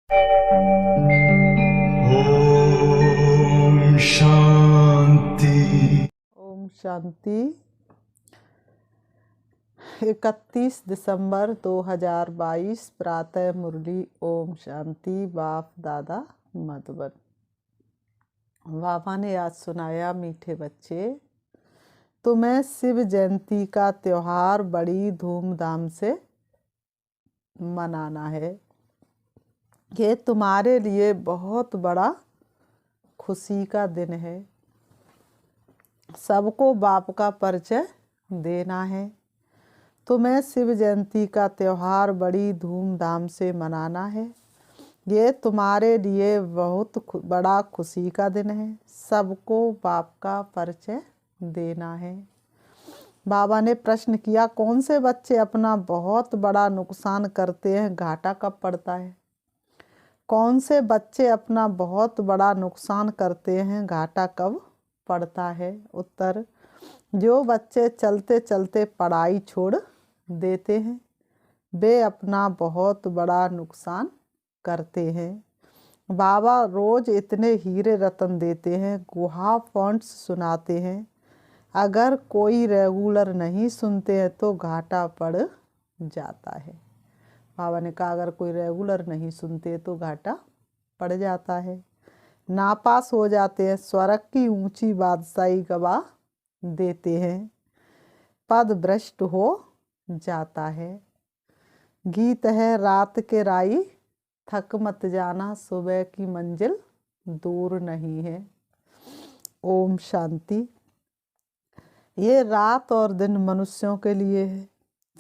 ओम शांति। ओम शांति। 31 दिसंबर 2022 प्रातः मुरली। ओम शांति। बाप दादा मधुबन। बाबा ने आज सुनाया, मीठे बच्चे, तुम्हें शिव जयंती का त्योहार बड़ी धूमधाम से मनाना है। ये तुम्हारे लिए बहुत बड़ा खुशी का दिन है। सबको बाप का परिचय देना है। तुम्हें शिव जयंती का त्योहार बड़ी धूमधाम से मनाना है। ये तुम्हारे लिए बहुत बड़ा खुशी का दिन है। सबको बाप का परिचय देना है। बाबा ने प्रश्न किया, कौन से बच्चे अपना बहुत बड़ा नुकसान करते हैं, घाटा कब पड़ता है? कौन से बच्चे अपना बहुत बड़ा नुकसान करते हैं, घाटा कब पड़ता है? उत्तर, जो बच्चे चलते चलते पढ़ाई छोड़ देते हैं, वे अपना बहुत बड़ा नुकसान करते हैं। बाबा रोज इतने हीरे रतन देते हैं, गुहा फॉन्ट्स सुनाते हैं। अगर कोई रेगुलर नहीं सुनते हैं तो घाटा पड़ जाता है। बाबा ने कहा, अगर कोई रेगुलर नहीं सुनते तो घाटा पड़ जाता है। नापास हो जाते हैं, स्वर्ग की ऊंची बादशाही गवा देते हैं, पद भ्रष्ट हो जाता है। गीत है रात के राई, थक मत जाना, सुबह की मंजिल दूर नहीं है। ओम शांति। ये रात और दिन मनुष्यों के लिए है,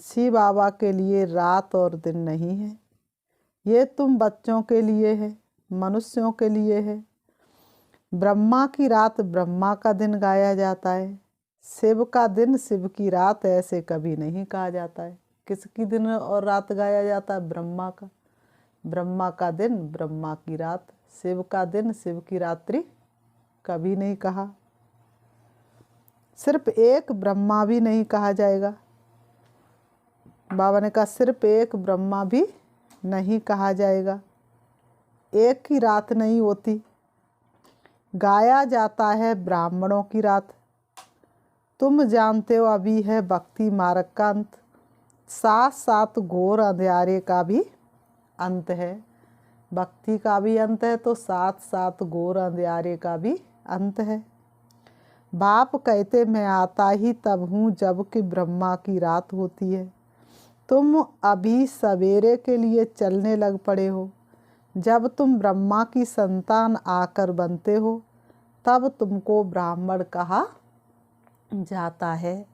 शिव बाबा के लिए रात और दिन नहीं है। ये तुम बच्चों के लिए है, मनुष्यों के लिए है। ब्रह्मा की रात ब्रह्मा का दिन गाया जाता है, शिव का दिन शिव की रात ऐसे कभी नहीं कहा जाता है। किसकी दिन और रात गाया जाता है? ब्रह्मा का। ब्रह्मा का दिन ब्रह्मा की रात, शिव का दिन शिव की रात्रि कभी नहीं कहा। सिर्फ एक ब्रह्मा भी नहीं कहा जाएगा। बाबा ने कहा, सिर्फ एक ब्रह्मा भी नहीं कहा जाएगा। एक ही रात नहीं होती, गाया जाता है ब्राह्मणों की रात। तुम जानते हो अभी है भक्ति मार्ग का अंत, साथ साथ घोर अंधेरे का भी अंत है। भक्ति का भी अंत है तो साथ साथ घोर अंधेरे का भी अंत है। बाप कहते, मैं आता ही तब हूँ जब कि ब्रह्मा की रात होती है। तुम अभी सवेरे के लिए चलने लग पड़े हो। जब तुम ब्रह्मा की संतान आकर बनते हो तब तुमको ब्राह्मण कहा जाता है।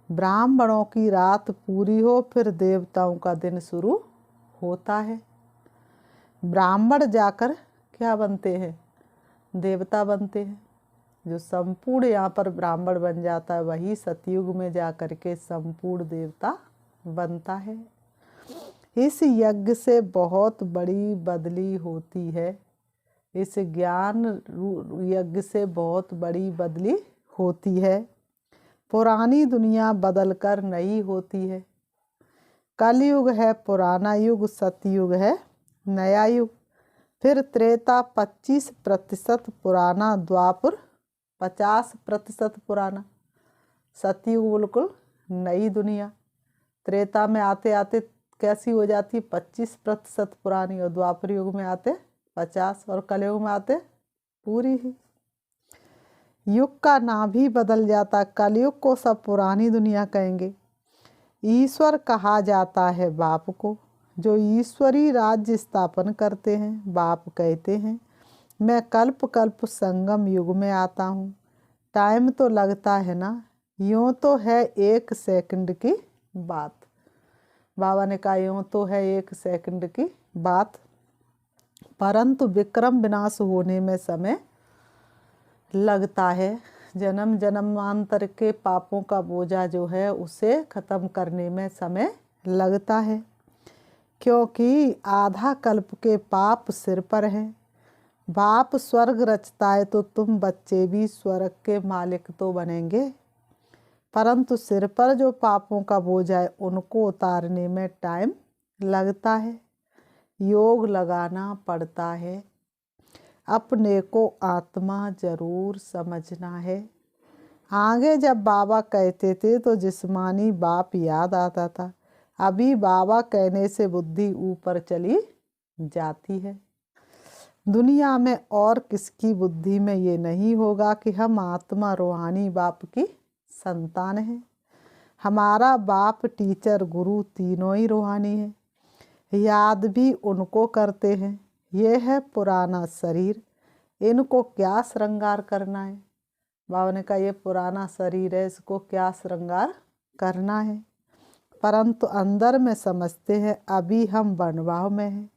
ब्राह्मणों की रात पूरी हो फिर देवताओं का दिन शुरू होता है। ब्राह्मण जाकर क्या बनते हैं? देवता बनते हैं। जो संपूर्ण यहाँ पर ब्राह्मण बन जाता है वही सतयुग में जाकर के संपूर्ण देवता बनता है। इस यज्ञ से बहुत बड़ी बदली होती है। इस ज्ञान यज्ञ से बहुत बड़ी बदली होती है। पुरानी दुनिया बदलकर नई होती है। कलयुग है पुराना युग, सतयुग है नया युग। फिर त्रेता 25% पुराना, द्वापर 50% पुराना, सतयुग बिल्कुल नई दुनिया। त्रेता में आते आते कैसी हो जाती? 25% पुरानी, और द्वापर युग में आते 50, और कलयुग में आते पूरी ही। युग का नाम भी बदल जाता। कलयुग को सब पुरानी दुनिया कहेंगे। ईश्वर कहा जाता है बाप को, जो ईश्वरी राज्य स्थापन करते हैं। बाप कहते हैं, मैं कल्प कल्प संगम युग में आता हूँ। टाइम तो लगता है ना, यूँ तो है 1 सेकंड की बात। बाबा ने कहा, यूँ तो है 1 सेकंड की बात, परंतु विक्रम विनाश होने में समय लगता है। जन्म जन्मांतर के पापों का बोझा जो है उसे खत्म करने में समय लगता है, क्योंकि आधा कल्प के पाप सिर पर हैं। बाप स्वर्ग रचता है तो तुम बच्चे भी स्वर्ग के मालिक तो बनेंगे, परंतु सिर पर जो पापों का बोझा है उनको उतारने में टाइम लगता है। योग लगाना पड़ता है। अपने को आत्मा जरूर समझना है। आगे जब बाबा कहते थे तो जिस्मानी बाप याद आता था। अभी बाबा कहने से बुद्धि ऊपर चली जाती है। दुनिया में और किसकी बुद्धि में ये नहीं होगा कि हम आत्मा रूहानी बाप की संतान हैं। हमारा बाप, टीचर, गुरु तीनों ही रूहानी है। याद भी उनको करते हैं। ये है पुराना शरीर, इनको क्या श्रृंगार करना है। बाबा ने कहा ये पुराना शरीर है, इसको क्या श्रृंगार करना है। परंतु अंदर में समझते हैं अभी हम बनवाव में हैं।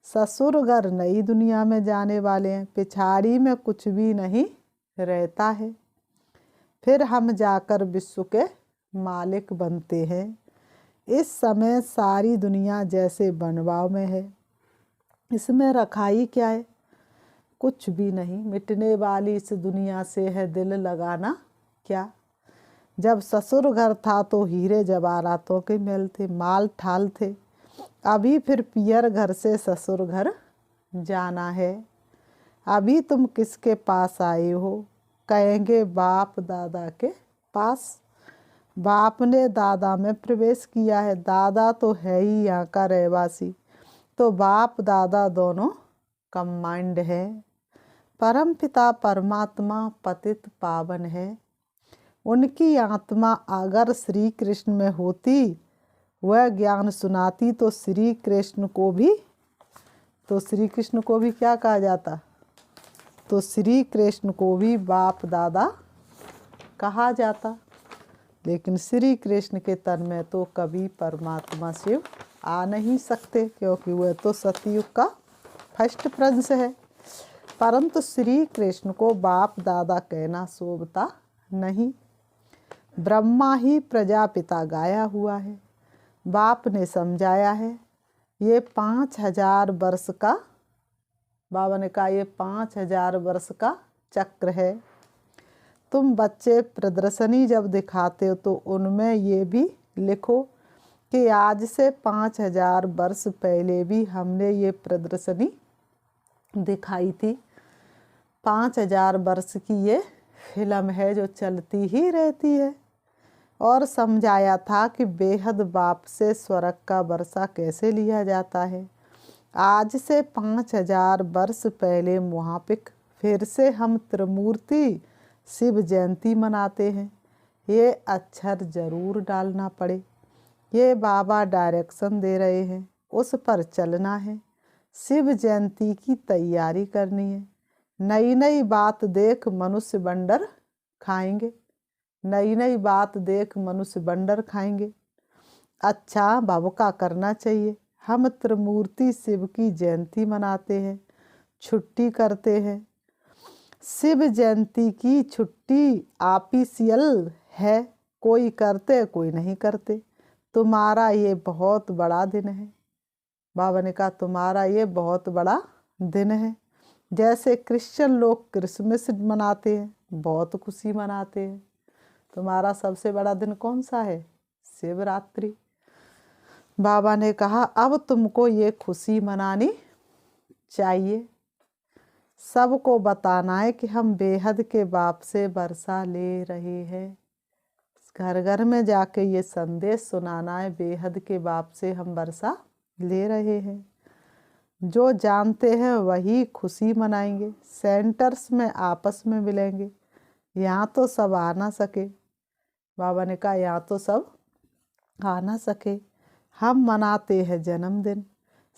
ससुर घर नई दुनिया में जाने वाले हैं। पिछाड़ी में कुछ भी नहीं रहता है। फिर हम जाकर विश्व के मालिक बनते हैं। इस समय सारी दुनिया जैसे बनवाव में है। इसमें रखाई क्या है? कुछ भी नहीं। मिटने वाली इस दुनिया से है दिल लगाना क्या। जब ससुर घर था तो हीरे जवाहरातों के मेल थे, माल ठाल थे। अभी फिर पियर घर से ससुर घर जाना है। अभी तुम किसके पास आए हो? कहेंगे बाप दादा के पास। बाप ने दादा में प्रवेश किया है। दादा तो है ही यहाँ का रहवासी, तो बाप दादा दोनों कंबाइंड है। परम पिता परमात्मा पतित पावन है। उनकी आत्मा अगर श्री कृष्ण में होती, वह ज्ञान सुनाती तो श्री कृष्ण को भी क्या कहा जाता? तो श्री कृष्ण को भी बाप दादा कहा जाता। लेकिन श्री कृष्ण के तन में तो कभी परमात्मा शिव आ नहीं सकते, क्योंकि वह तो सतयुग का फर्स्ट प्रिंस है। परंतु श्री कृष्ण को बाप दादा कहना शोभता नहीं। ब्रह्मा ही प्रजापिता गाया हुआ है। बाप ने समझाया है ये 5000 वर्ष का, बाबा ने कहा ये 5000 वर्ष का चक्र है। तुम बच्चे प्रदर्शनी जब दिखाते हो तो उनमें ये भी लिखो कि आज से 5000 वर्ष पहले भी हमने ये प्रदर्शनी दिखाई थी। 5000 वर्ष की ये फिल्म है जो चलती ही रहती है। और समझाया था कि बेहद बाप से स्वर्ग का वर्षा कैसे लिया जाता है। आज से 5000 वर्ष पहले मुहापिक फिर से हम त्रिमूर्ति शिव जयंती मनाते हैं। ये अक्षर जरूर डालना पड़े। ये बाबा डायरेक्शन दे रहे हैं, उस पर चलना है। शिव जयंती की तैयारी करनी है। नई नई बात देख मनुष्य बंडर खाएंगे। नई नई बात देख मनुष्य बंडर खाएंगे। अच्छा भवका करना चाहिए। हम त्रिमूर्ति शिव की जयंती मनाते हैं, छुट्टी करते हैं। शिव जयंती की छुट्टी ऑफिशियल है, कोई करते कोई नहीं करते। तुम्हारा ये बहुत बड़ा दिन है। बाबा ने कहा तुम्हारा ये बहुत बड़ा दिन है। जैसे क्रिश्चियन लोग क्रिसमस मनाते हैं, बहुत खुशी मनाते हैं। तुम्हारा सबसे बड़ा दिन कौन सा है? शिवरात्रि। बाबा ने कहा अब तुमको ये खुशी मनानी चाहिए। सबको बताना है कि हम बेहद के बाप से वर्षा ले रहे हैं। घर घर में जाके ये संदेश सुनाना है, बेहद के बाप से हम वर्षा ले रहे हैं। जो जानते हैं वही खुशी मनाएंगे। सेंटर्स में आपस में मिलेंगे। यहाँ तो सब आ ना सके। बाबा ने कहा यहाँ तो सब आ ना सके। हम मनाते हैं जन्मदिन।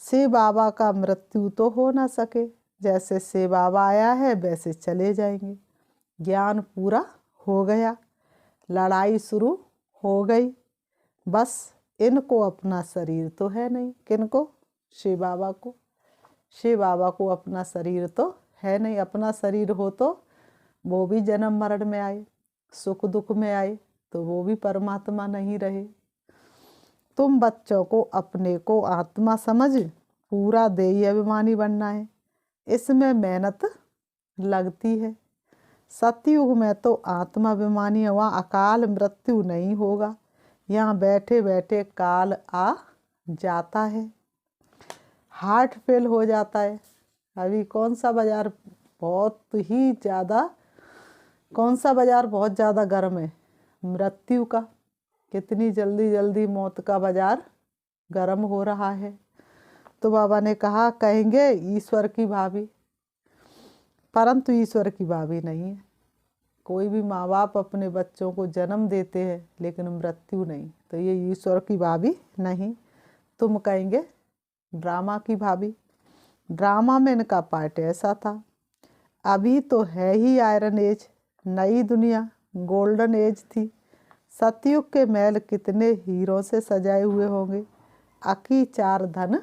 शिव बाबा का मृत्यु तो हो ना सके। जैसे शिव बाबा आया है वैसे चले जाएंगे। ज्ञान पूरा हो गया, लड़ाई शुरू हो गई। बस इनको अपना शरीर तो है नहीं। किनको? शिव बाबा को। शिव बाबा को अपना शरीर तो है नहीं। अपना शरीर हो तो वो भी जन्म मरण में आए, सुख दुख में आए, तो वो भी परमात्मा नहीं रहे। तुम बच्चों को अपने को आत्मा समझ पूरा देही अभिमानी बनना है। इसमें मेहनत लगती है। सतयुग में तो आत्मा अभिमानी है, वहाँ अकाल मृत्यु नहीं होगा। यहाँ बैठे बैठे काल आ जाता है। हार्ट फेल हो जाता है। अभी कौन सा बाज़ार बहुत ज़्यादा गर्म है? मृत्यु का। कितनी जल्दी जल्दी मौत का बाज़ार गर्म हो रहा है। तो बाबा ने कहा कहेंगे ईश्वर की भाभी, परंतु ईश्वर की भाभी नहीं है। कोई भी माँ बाप अपने बच्चों को जन्म देते हैं लेकिन मृत्यु नहीं, तो ये ईश्वर की भाभी नहीं। तुम कहेंगे ड्रामा की भाभी। ड्रामा में इनका पार्ट ऐसा था, अभी तो है ही आयरन एज, नई दुनिया गोल्डन एज थी। सतयुग के महल कितने हीरों से सजाए हुए होंगे, अकी चार धन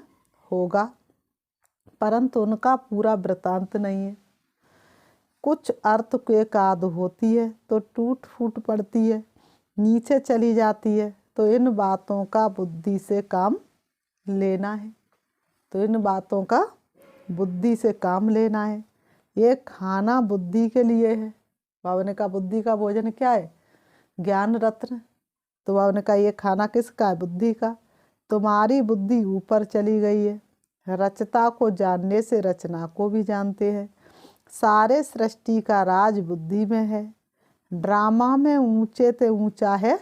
होगा, परंतु उनका पूरा वृतांत नहीं है। कुछ अर्थ के काद होती है तो टूट फूट पड़ती है, नीचे चली जाती है। तो इन बातों का बुद्धि से काम लेना है, तो इन बातों का बुद्धि से काम लेना है। ये खाना बुद्धि के लिए है। बाबा ने कहा बुद्धि का भोजन क्या है? ज्ञान रत्न। तो बाबा ने कहा ये खाना किसका है? बुद्धि का। तुम्हारी बुद्धि ऊपर चली गई है। रचता को जानने से रचना को भी जानते हैं। सारे सृष्टि का राज बुद्धि में है। ड्रामा में ऊंचे ते ऊंचा है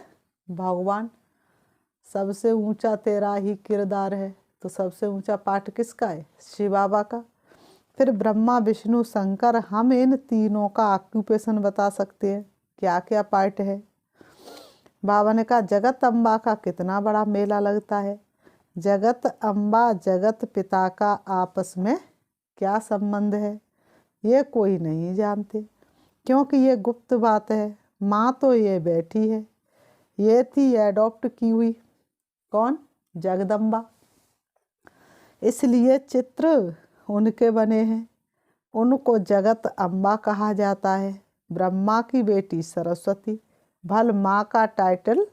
भगवान, सबसे ऊंचा तेरा ही किरदार है। तो सबसे ऊंचा पाठ किसका है? शिव बाबा का। फिर ब्रह्मा विष्णु शंकर, हम इन तीनों का ऑक्यूपेशन बता सकते हैं, क्या क्या पार्ट है। बाबा ने कहा जगत अम्बा का कितना बड़ा मेला लगता है। जगत अम्बा जगत पिता का आपस में क्या संबंध है ये कोई नहीं जानते, क्योंकि ये गुप्त बात है। माँ तो ये बैठी है, ये थी एडॉप्ट की हुई, कौन? जगदम्बा। इसलिए चित्र उनके बने हैं, उनको जगत अम्बा कहा जाता है। ब्रह्मा की बेटी सरस्वती, भल माँ का टाइटल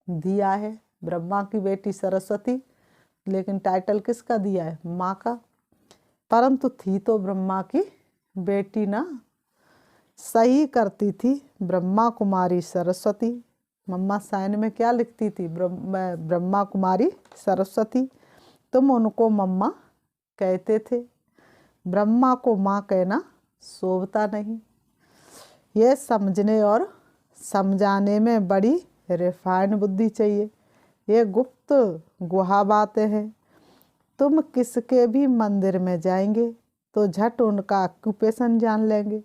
दिया है। ब्रह्मा की बेटी सरस्वती, लेकिन टाइटल किसका दिया है? माँ का। परंतु थी तो ब्रह्मा की बेटी ना, सही करती थी ब्रह्मा कुमारी सरस्वती। मम्मा साइन में क्या लिखती थी? ब्रह्मा कुमारी सरस्वती। तुम उनको मम्मा कहते थे। ब्रह्मा को माँ कहना शोभता नहीं। ये समझने और समझाने में बड़ी रिफाइन बुद्धि चाहिए। ये गुप्त गुहा बातें हैं। तुम किसके भी मंदिर में जाएंगे तो झट उनका ऑक्यूपेशन जान लेंगे।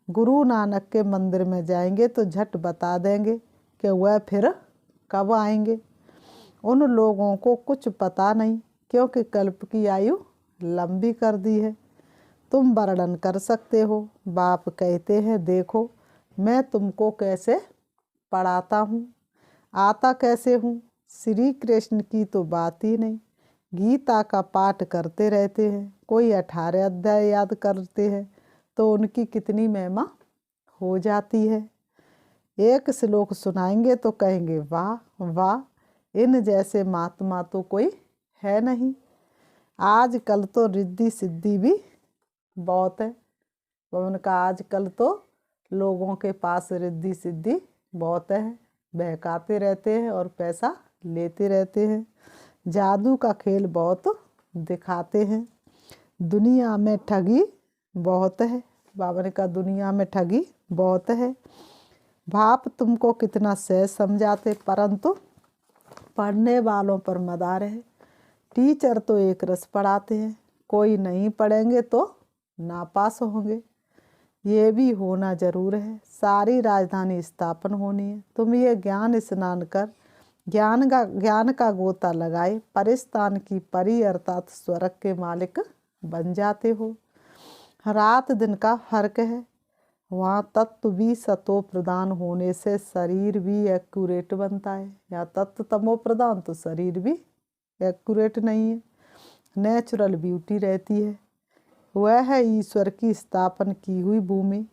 गुरु नानक के मंदिर में जाएंगे तो झट बता देंगे कि वह फिर कब आएंगे। उन लोगों को कुछ पता नहीं, क्योंकि कल्प की आयु लंबी कर दी है। तुम वर्णन कर सकते हो। बाप कहते हैं देखो मैं तुमको कैसे पढ़ाता हूँ, आता कैसे हूँ। श्री कृष्ण की तो बात ही नहीं, गीता का पाठ करते रहते हैं। कोई 18 अध्याय याद करते हैं तो उनकी कितनी महिमा हो जाती है। एक श्लोक सुनाएंगे तो कहेंगे वाह वाह, इन जैसे महात्मा तो कोई है नहीं। आजकल तो रिद्धि सिद्धि भी बहुत है। उनका आजकल तो लोगों के पास रिद्धि सिद्धि बहुत है, बहकाते रहते हैं और पैसा लेते रहते हैं। जादू का खेल बहुत दिखाते हैं। दुनिया में ठगी बहुत है। बाबा ने कहा दुनिया में ठगी बहुत है। बाप तुमको कितना सहज समझाते, परंतु पढ़ने वालों पर मदार है। टीचर तो एक रस पढ़ाते हैं, कोई नहीं पढ़ेंगे तो नापास होंगे। ये भी होना जरूर है। सारी राजधानी स्थापन होनी है। तुम ये ज्ञान स्नान कर ज्ञान का गोता लगाए परिस्तान की परी अर्थात स्वर्ग के मालिक बन जाते हो। रात दिन का फर्क है। वहाँ तत्व भी सतो प्रदान होने से शरीर भी एक्यूरेट बनता है। यहाँ तत्व तमो प्रदान तो शरीर भी एक्यूरेट नहीं है, नेचुरल ब्यूटी रहती है। वह है ईश्वर की स्थापन की हुई भूमि।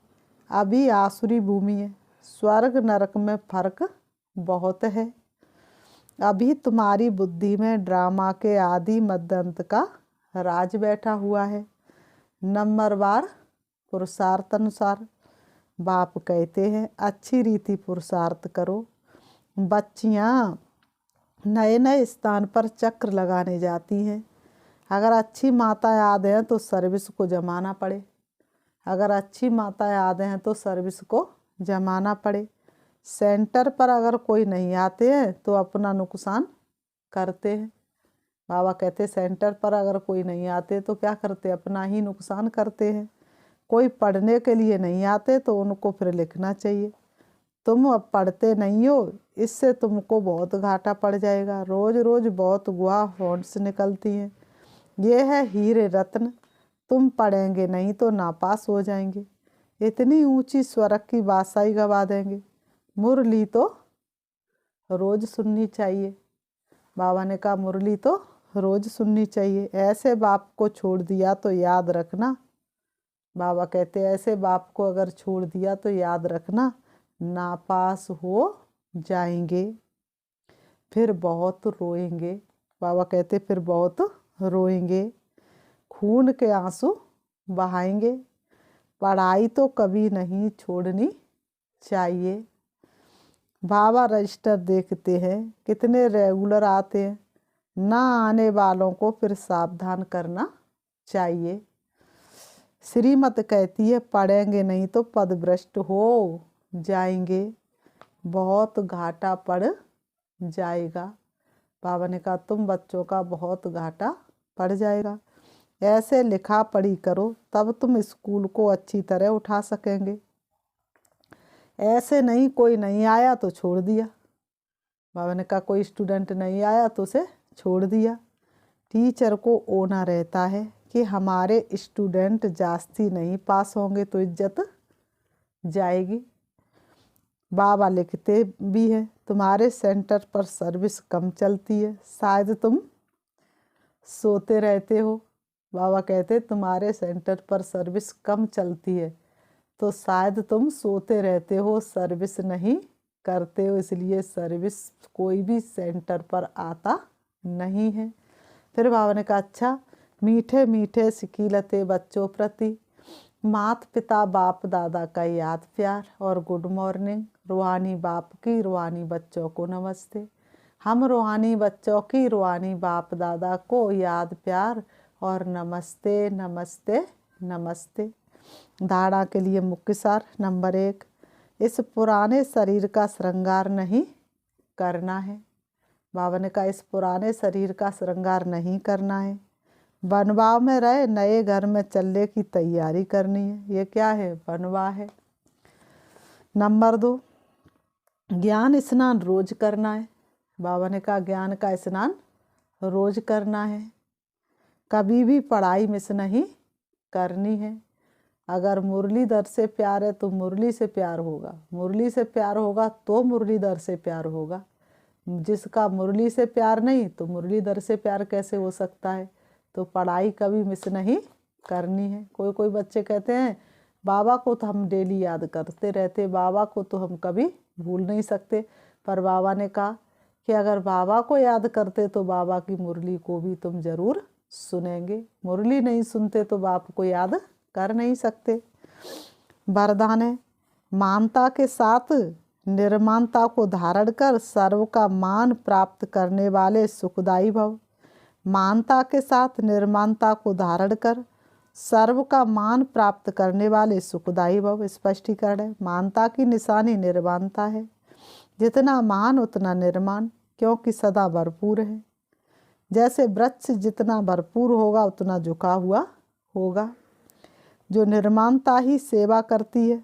अभी आसुरी भूमि है। स्वर्ग नरक में फर्क बहुत है। अभी तुम्हारी बुद्धि में ड्रामा के आदि मध्यांत का राज बैठा हुआ है। नंबरवार पुरुषार्थ अनुसार बाप कहते हैं अच्छी रीति पुरुषार्थ करो। बच्चियाँ नए नए स्थान पर चक्र लगाने जाती हैं। अगर अच्छी माता याद है तो सर्विस को जमाना पड़े, अगर अच्छी माता याद हैं तो सर्विस को जमाना पड़े। सेंटर पर अगर कोई नहीं आते हैं तो अपना नुकसान करते हैं। बाबा कहते सेंटर पर अगर कोई नहीं आते तो क्या करते, अपना ही नुकसान करते हैं। कोई पढ़ने के लिए नहीं आते तो उनको फिर लिखना चाहिए। तुम अब पढ़ते नहीं हो, इससे तुमको बहुत घाटा पड़ जाएगा। रोज़ रोज़ बहुत गुआ फॉन्ट्स निकलती हैं, ये है हीरे रत्न, तुम पढ़ेंगे नहीं तो नापास हो जाएंगे। इतनी ऊंची स्वरक की बादशाही गवा देंगे। मुरली तो रोज़ सुननी चाहिए। बाबा ने कहा मुरली तो रोज़ सुननी चाहिए। ऐसे बाप को छोड़ दिया तो याद रखना, बाबा कहते ऐसे बाप को अगर छोड़ दिया तो याद रखना नापास हो जाएंगे, फिर बहुत रोएंगे। बाबा कहते फिर बहुत रोएंगे, खून के आंसू बहाएंगे। पढ़ाई तो कभी नहीं छोड़नी चाहिए। बाबा रजिस्टर देखते हैं कितने रेगुलर आते हैं, ना आने वालों को फिर सावधान करना चाहिए। श्रीमत कहती है पढ़ेंगे नहीं तो पदभ्रष्ट हो जाएंगे, बहुत घाटा पड़ जाएगा। बाबा ने कहा तुम बच्चों का बहुत घाटा पड़ जाएगा। ऐसे लिखा पढ़ी करो तब तुम स्कूल को अच्छी तरह उठा सकेंगे। ऐसे नहीं कोई नहीं आया तो छोड़ दिया। बाबा ने कहा कोई स्टूडेंट नहीं आया तो उसे छोड़ दिया। टीचर को ओना रहता है कि हमारे स्टूडेंट जास्ती नहीं पास होंगे तो इज्जत जाएगी। बाबा लिखते भी है तुम्हारे सेंटर पर सर्विस कम चलती है, शायद तुम सोते रहते हो। बाबा कहते तुम्हारे सेंटर पर सर्विस कम चलती है तो शायद तुम सोते रहते हो, सर्विस नहीं करते हो, इसलिए सर्विस कोई भी सेंटर पर आता नहीं है। फिर बाबा ने कहा अच्छा, मीठे मीठे सिकीलते बच्चों प्रति माता पिता बाप दादा का याद प्यार और गुड मॉर्निंग। रूहानी बाप की रूहानी बच्चों को नमस्ते। हम रूहानी बच्चों की रूहानी बाप दादा को याद प्यार और नमस्ते नमस्ते नमस्ते। धारणा के लिए मुख्य सार नंबर 1, इस पुराने शरीर का श्रृंगार नहीं करना है। बाबा ने कहा इस पुराने शरीर का श्रृंगार नहीं करना है। बनवाव में रहे नए घर में चलने की तैयारी करनी है। ये क्या है, बनवा है। नंबर 2, ज्ञान स्नान रोज करना है। बाबा ने कहा ज्ञान का स्नान रोज करना है। कभी भी पढ़ाई मिस नहीं करनी है। अगर मुरलीधर से प्यार है तो मुरली से प्यार होगा, मुरली से प्यार होगा तो मुरलीधर से प्यार होगा। जिसका मुरली से प्यार नहीं तो मुरलीधर से प्यार कैसे हो सकता है। तो पढ़ाई कभी मिस नहीं करनी है। कोई कोई बच्चे कहते हैं बाबा को तो हम डेली याद करते रहते, बाबा को तो हम कभी भूल नहीं सकते। पर बाबा ने कहा कि अगर बाबा को याद करते तो बाबा की मुरली को भी तुम जरूर सुनेंगे। मुरली नहीं सुनते तो बाप को याद कर नहीं सकते। वरदान है मानता के साथ निर्माणता को धारण कर सर्व का मान प्राप्त करने वाले सुखदायी भव। मानता के साथ निर्माणता को धारण कर सर्व का मान प्राप्त करने वाले सुखदायी भव। स्पष्टीकरण है मानता की निशानी निर्माणता है। जितना मान उतना निर्माण, क्योंकि सदा भरपूर है। जैसे वृक्ष जितना भरपूर होगा उतना झुका हुआ होगा। जो निर्माणता ही सेवा करती है,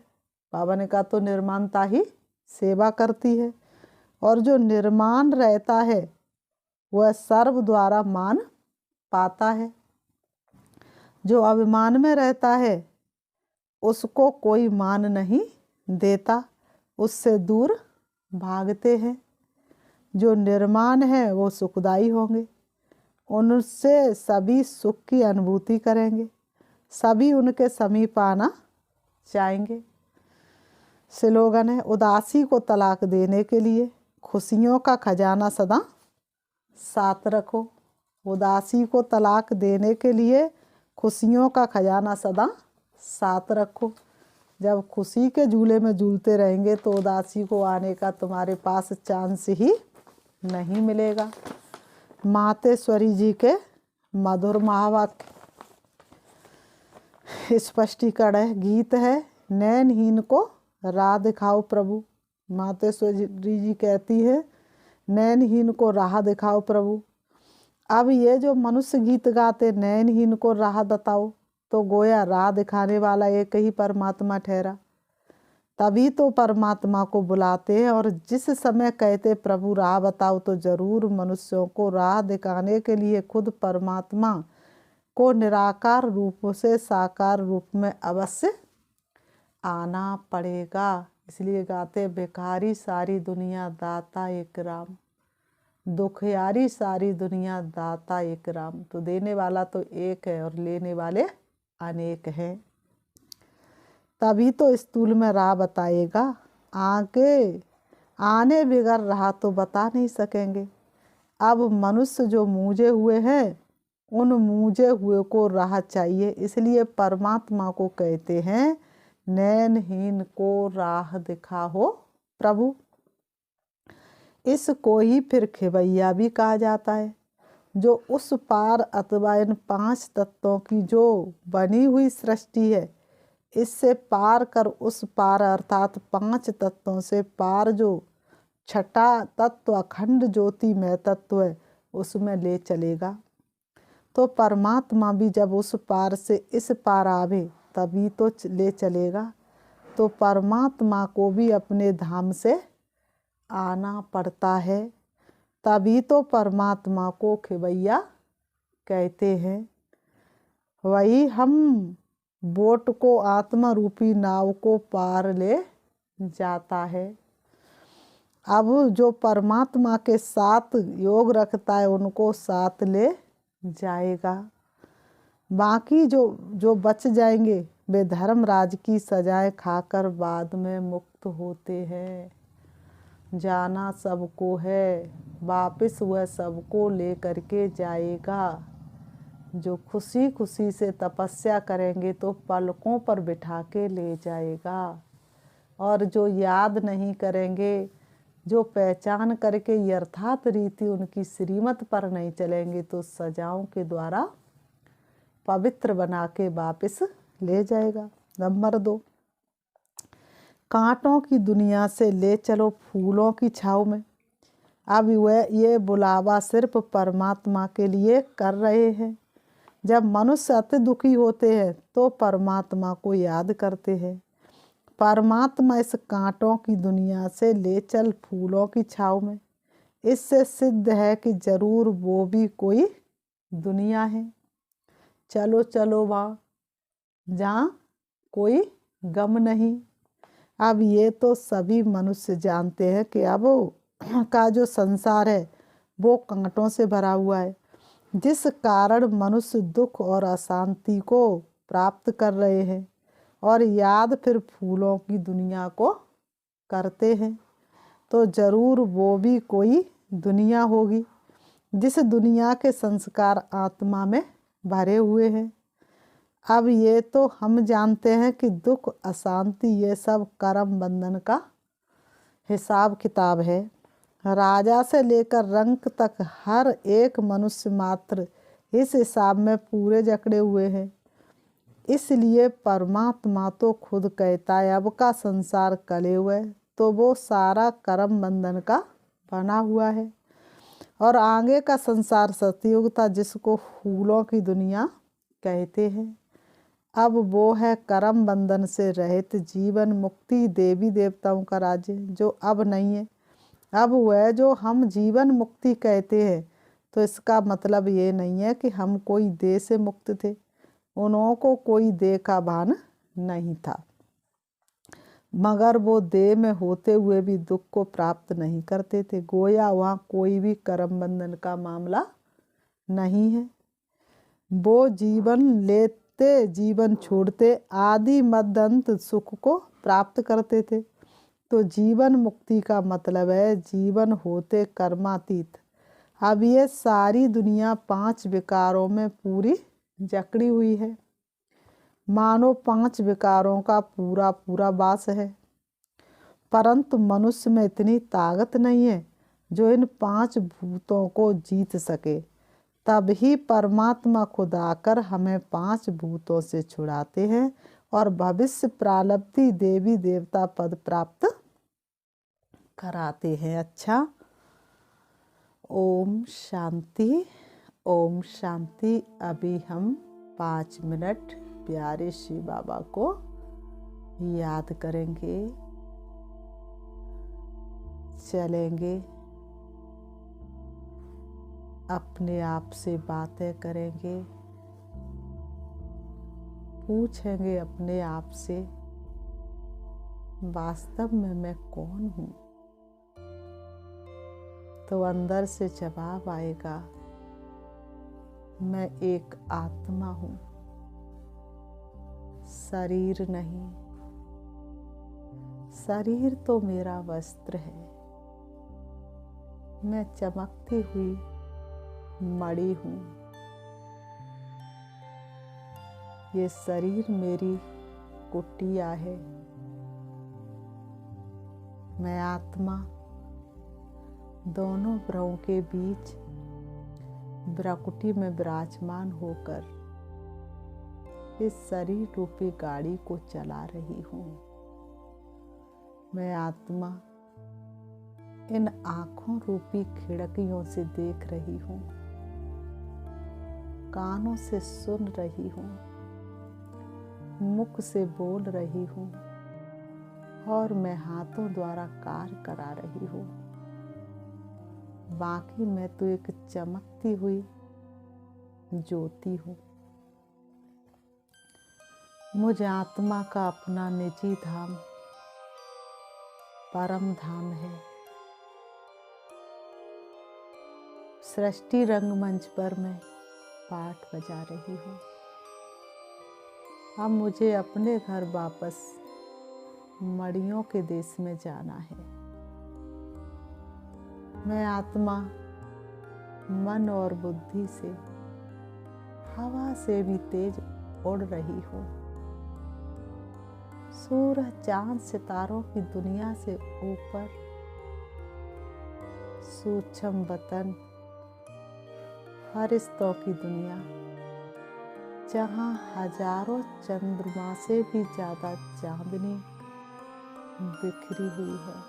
बाबा ने कहा तो निर्माणता ही सेवा करती है। और जो निर्माण रहता है वह सर्व द्वारा मान पाता है। जो अभिमान में रहता है उसको कोई मान नहीं देता, उससे दूर भागते हैं। जो निर्माण है वो सुखदायी होंगे, उनसे सभी सुख की अनुभूति करेंगे, सभी उनके समीप आना चाहेंगे। स्लोगन है उदासी को तलाक देने के लिए खुशियों का खजाना सदा साथ रखो। उदासी को तलाक देने के लिए खुशियों का खजाना सदा साथ रखो। जब खुशी के झूले में झूलते रहेंगे तो उदासी को आने का तुम्हारे पास चांस ही नहीं मिलेगा। मातेश्वरी जी के मधुर महावाक्य स्पष्टीकरण है, गीत है। नैनहीन को राह दिखाओ प्रभु। मातेश्वरी जी कहती है नैनहीन को राह दिखाओ प्रभु। अब ये जो मनुष्य गीत गाते नैनहीन को राह बताओ, तो गोया राह दिखाने वाला एक ही परमात्मा ठहरा। तभी तो परमात्मा को बुलाते हैं, और जिस समय कहते प्रभु राह बताओ, तो जरूर मनुष्यों को राह दिखाने के लिए खुद परमात्मा को निराकार रूप से साकार रूप में अवश्य आना पड़ेगा। इसलिए गाते भिखारी सारी दुनिया दाता एक राम, दुखियारी सारी दुनिया दाता एक राम। तो देने वाला तो एक है और लेने वाले अनेक हैं। तभी तो स्थूल में राह बताएगा। आने बिगड़ रहा तो बता नहीं सकेंगे। अब मनुष्य जो मूझे हुए हैं, उन मूझे हुए को राह चाहिए। इसलिए परमात्मा को कहते हैं नैनहीन को राह दिखाओ प्रभु। इसको ही फिर खेवैया भी कहा जाता है, जो उस पार अथवा इन 5 तत्वों की जो बनी हुई सृष्टि है, इससे पार कर उस पार अर्थात 5 तत्वों से पार जो छठा तत्व अखंड ज्योतिमय तत्व है, उसमें ले चलेगा। तो परमात्मा भी जब उस पार से इस पार आवे तभी तो ले चलेगा। तो परमात्मा को भी अपने धाम से आना पड़ता है। तभी तो परमात्मा को खेवैया कहते हैं। वही हम बोट को आत्मा रूपी नाव को पार ले जाता है। अब जो परमात्मा के साथ योग रखता है, उनको साथ ले जाएगा। बाकी जो बच जाएंगे वे धर्मराज की सजाएं खाकर बाद में मुक्त होते हैं। जाना सबको है, वापिस वह सबको ले करके जाएगा। जो खुशी खुशी से तपस्या करेंगे तो पलकों पर बिठा के ले जाएगा, और जो याद नहीं करेंगे, जो पहचान करके यथार्थ रीति उनकी श्रीमत पर नहीं चलेंगे, तो सजाओं के द्वारा पवित्र बना के वापिस ले जाएगा। नंबर 2, कांटों की दुनिया से ले चलो फूलों की छाव में। अब वह ये बुलावा सिर्फ परमात्मा के लिए कर रहे हैं। जब मनुष्य अति दुखी होते हैं तो परमात्मा को याद करते हैं। परमात्मा इस कांटों की दुनिया से ले चल फूलों की छाव में। इससे सिद्ध है कि जरूर वो भी कोई दुनिया है। चलो चलो वहाँ जहाँ कोई गम नहीं। अब ये तो सभी मनुष्य जानते हैं कि अब का जो संसार है वो कांटों से भरा हुआ है, जिस कारण मनुष्य दुख और अशांति को प्राप्त कर रहे हैं, और याद फिर फूलों की दुनिया को करते हैं। तो जरूर वो भी कोई दुनिया होगी, जिस दुनिया के संस्कार आत्मा में भरे हुए हैं। अब ये तो हम जानते हैं कि दुख अशांति ये सब कर्म बंधन का हिसाब किताब है। राजा से लेकर रंक तक हर एक मनुष्य मात्र इस हिसाब में पूरे जकड़े हुए हैं। इसलिए परमात्मा तो खुद कहता है अब का संसार कले हुए, तो वो सारा कर्म बंधन का बना हुआ है। और आगे का संसार सतयुग था, जिसको फूलों की दुनिया कहते हैं। अब वो है कर्म बंधन से रहित जीवन मुक्ति, देवी देवताओं का राज्य, जो अब नहीं है। अब वह जो हम जीवन मुक्ति कहते हैं, तो इसका मतलब ये नहीं है कि हम कोई देह से मुक्त थे। उन्हों को कोई देह का भान नहीं था, मगर वो देह में होते हुए भी दुख को प्राप्त नहीं करते थे। गोया वहाँ कोई भी कर्म बंधन का मामला नहीं है। वो जीवन लेते जीवन छोड़ते आदि मध्य अंत सुख को प्राप्त करते थे। तो जीवन मुक्ति का मतलब है जीवन होते कर्मातीत। अब ये सारी दुनिया 5 विकारों में पूरी जकड़ी हुई है, मानो 5 विकारों का पूरा पूरा वास है। परंतु मनुष्य में इतनी ताकत नहीं है जो इन 5 भूतों को जीत सके। तभी परमात्मा खुद आकर हमें 5 भूतों से छुड़ाते हैं और भविष्य प्रारब्धि देवी देवता पद प्राप्त कराते हैं। अच्छा, ओम शांति, ओम शांति। अभी हम 5 मिनट प्यारे शिव बाबा को याद करेंगे, चलेंगे, अपने आप से बातें करेंगे, पूछेंगे अपने आप से वास्तव में मैं कौन हूँ। तो अंदर से जवाब आएगा, मैं एक आत्मा हूँ, शरीर नहीं। शरीर तो मेरा वस्त्र है, मैं चमकती हुई मणि हूँ। ये शरीर मेरी कुटिया है। मैं आत्मा दोनों भ्रमों के बीच ब्रकुटी में विराजमान होकर इस शरीर रूपी गाड़ी को चला रही हूँ। मैं आत्मा इन आँखों रूपी खिड़कियों से देख रही हूँ, कानों से सुन रही हूँ, मुख से बोल रही हूँ और मैं हाथों द्वारा कार्य करा रही हूँ। बाकी मैं तो एक चमकती हुई ज्योति हूँ। मुझ आत्मा का अपना निजी धाम परम धाम है। सृष्टि रंगमंच पर मैं पाठ बजा रही हूँ। अब मुझे अपने घर वापस मड़ियों के देश में जाना है। मैं आत्मा मन और बुद्धि से हवा से भी तेज उड़ रही हूँ। सूरज चांद सितारों की दुनिया से ऊपर सूक्ष्म वतन फरिश्तों की दुनिया, जहाँ हजारों चंद्रमा से भी ज्यादा चांदनी बिखरी हुई है।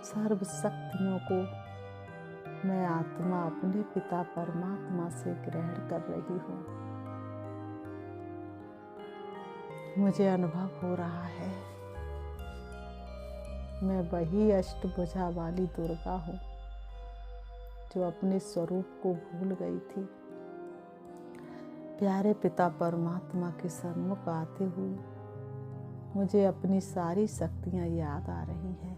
सर्व शक्तियों को मैं आत्मा अपने पिता परमात्मा से ग्रहण कर रही हूँ। मुझे अनुभव हो रहा है मैं वही अष्टभुजा वाली दुर्गा हूँ जो अपने स्वरूप को भूल गई थी। प्यारे पिता परमात्मा के सन्मुख आते हुए मुझे अपनी सारी शक्तियाँ याद आ रही हैं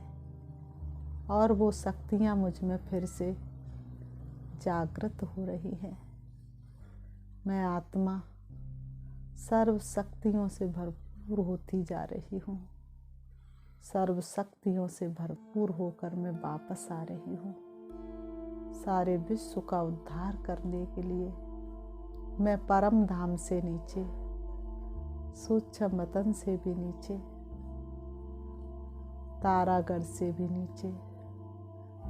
और वो शक्तियाँ मुझ में फिर से जागृत हो रही हैं। मैं आत्मा सर्व शक्तियों से भरपूर होती जा रही हूँ। सर्व शक्तियों से भरपूर होकर मैं वापस आ रही हूँ। सारे विश्व का उद्धार करने के लिए मैं परम धाम से नीचे, सूक्ष्म वतन से भी नीचे, तारागढ़ से भी नीचे,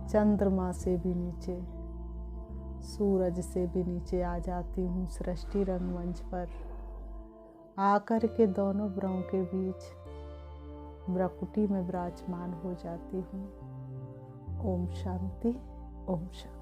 चंद्रमा से भी नीचे, सूरज से भी नीचे आ जाती हूँ। सृष्टि रंगमंच पर आकर के दोनों भ्रमों के बीच ब्रकुटी में विराजमान हो जाती हूँ। ओम शांति, ओम शांति।